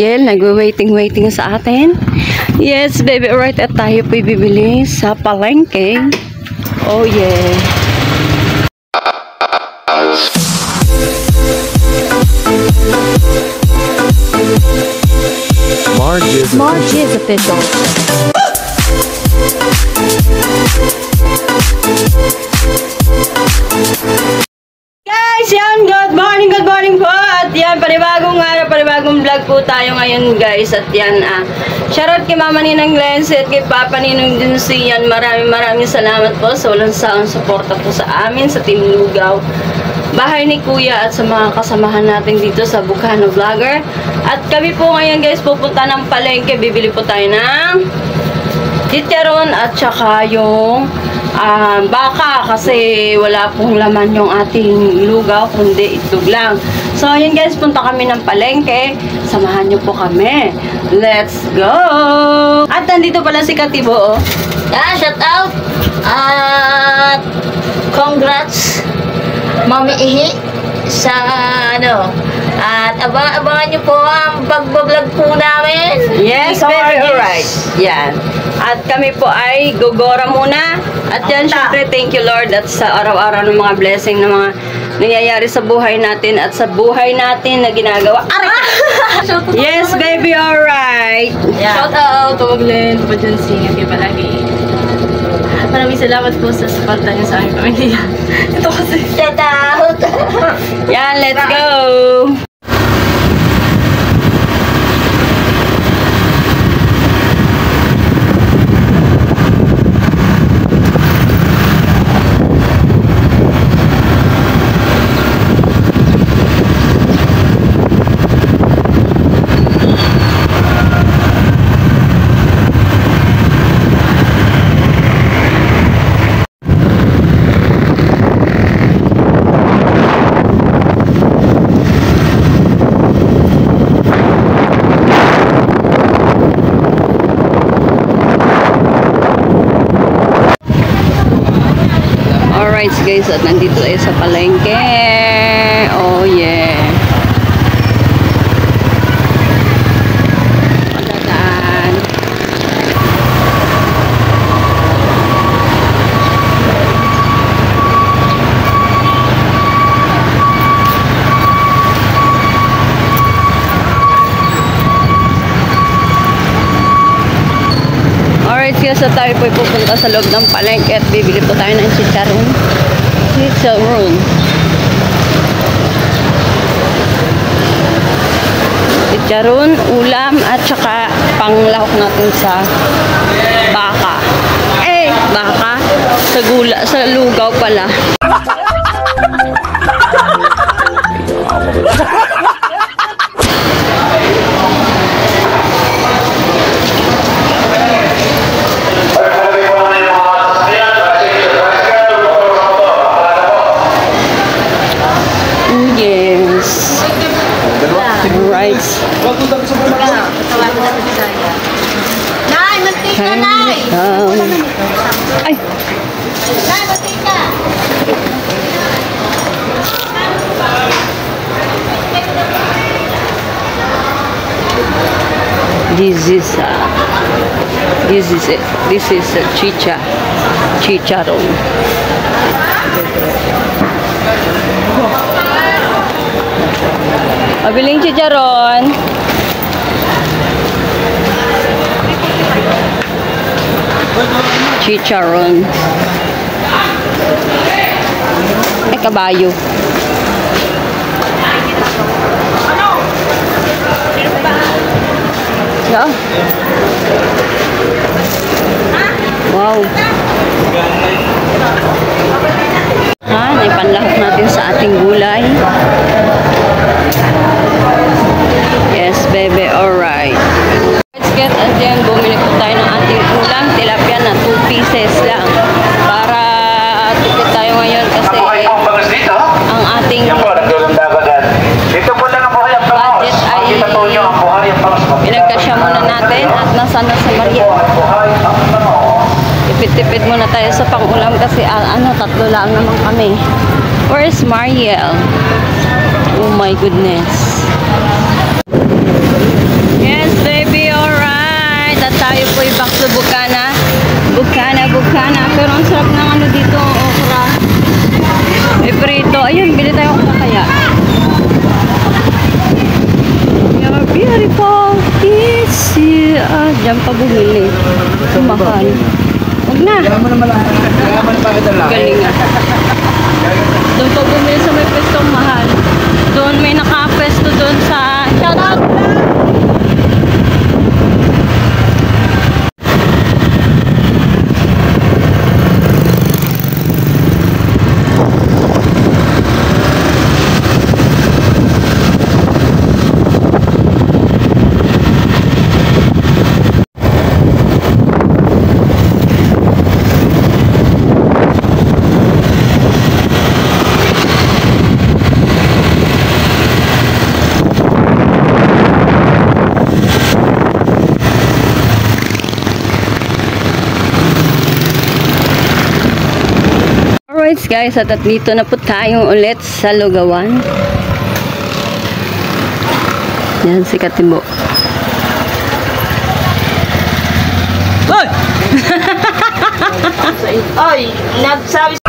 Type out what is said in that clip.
Yel, nagwe-waiting sa atin. Yes, baby, alright. At tayo po'y bibili sa palengke. Oh, yeah. Marge is official. Guys, yan, good morning po. At yan, panibagong araw, panibagong vlog po tayo ngayon, guys. At yan, shoutout kay Mama Ninang Glency at kay Papa Ninong Dunsi. Yan, maraming salamat po sa walang saang suporta po sa amin, sa Team Lugaw, bahay ni Kuya, at sa mga kasamahan natin dito sa Bukano Vlogger. At kami po ngayon, guys, pupunta ng palengke. Bibili po tayo ng chicharon at saka yung baka, kasi wala pong laman yung ating lugaw, kundi itlog lang. So, ayun guys, punta kami ng palengke. Samahan nyo po kami. Let's go! At nandito pala si Katibo, oh. Yeah, shout out! At congrats, Mami Ihi, sa at abangan nyo po ang pagbablog po namin. Yes, baby, alright. Yan. At kami po ay gogora muna. At yan, syempre, thank you Lord, at sa araw-araw ng mga blessing na mga nangyayari sa buhay natin at sa buhay natin na ginagawa. Yes, baby, alright. Yeah. Shout out to Glenn, Pajansi, kay palagi. Maraming salamat po sa suporta niyo sa aming pamilya. Ito kasi. Shout out! Yan, let's go! Alright guys, at nandito tayo sa palengke. Oh yeah. Pagdadaan. Alright guys, at tayo po pupunta sa loob ng palengke at bibili po tayo ng chicharon. Chicharon, ulam, at saka panglahok natin sa baka. Baka sa lugaw pala. Rice. Nay, mantika, Nay! Ay! Nay, mantika! This is a chicharon. Mabiling chicharon. Chicharon. Kabayo. Yeah. Wow. Naipanlahok natin sa ating gulay. Yes, baby, alright. Let's get, at yan, bumili po tayo ng ating ulam. Tilapia na 2 pieces lang. Para tipid tayo ngayon kasi ang ating budget ay pinagkasya muna natin at nasa Maria. Tipid-tipid muna tayo sa pang-ulam kasi tatlo lang naman kami. Where's Mariel? Oh my goodness. Diyan pa bumili. Mahal. Huwag na. Galing nga. Doon pa bumili sa may pwestong mahal. Doon may nakapwesto doon sa... Shout out! Alright guys, at dito na po tayo ulit sa Lugawan. Yan si Katibo. Hoy! Oy, nagsabi